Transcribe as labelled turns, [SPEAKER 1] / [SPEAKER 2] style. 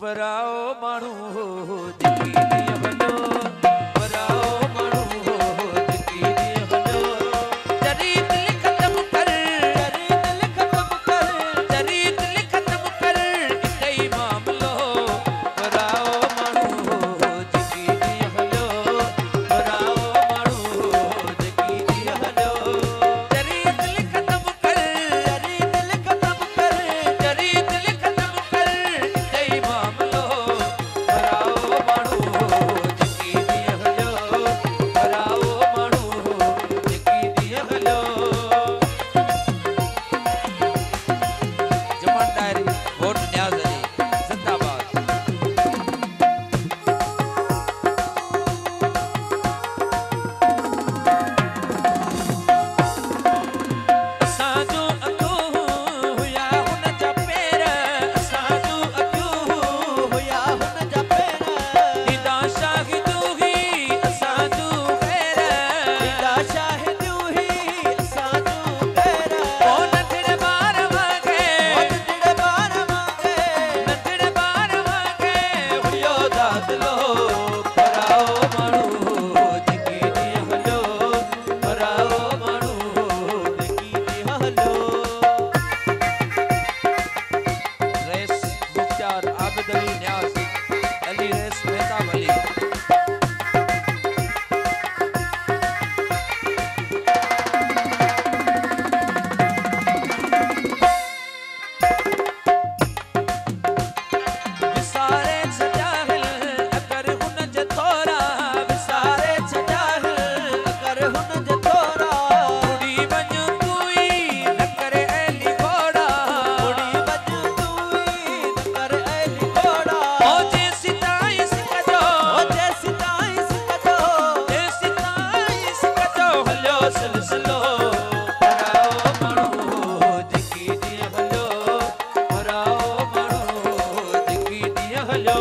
[SPEAKER 1] पराओ माण्हू हो जिकी ॾींहुं वञो पराओ माण्हू हो जिकी ॾींहुं वञो जरी दिल ख़त्म कर जरी दिल ख़त्म कर इते ई मामलो पराओ माण्हू हो जिकी ॾींहुं वञो पराओ माण्हू हो जिकी ॾींहुं वञो जरी दिल ख़त्म कर जरी दिल ख़त्म कर इते ई मामलो पराओ माण्हू हो जिकी ॾींहुं वञो पराओ माण्हू हो जिकी ॾींहुं वञो जमान डायरी वोट न्याज़ अली जिंदाबाद असांजो अखियूं हुया हुन जा पेर असांजो अखियूं हुया हुन जा पेर हिदा शाहिदूं ही असांजो ग़ैर हिदा शाहिदूं ही असांजो ग़ैर ओ नंढड़े ॿार वांगे नंढड़े ॿार वांगे हुयो दादलो पराओ माण्हू हो जिकी ॾींहुं हलियो पराओ माण्हू हो जिकी ॾींहुं हलियो रेस मुख्तार आबिद अली न्याज़ अली रेस मेहताब अली विसारे छॾाहिल अगर हुन जे थोरा विसारे छॾाहिल अगर हुन जे थोरा उड़ी वञ तूं ई न करे ऐली घोड़ा उड़ी वञ तूं ई न करे ऐली घोड़ा ओ जेसि ताईं सिकजो हलियो सिलसिलो पराओ माण्हू हो जिकी ॾींहुं हलियो पराओ माण्हू हो जिकी ॾींहुं हलियो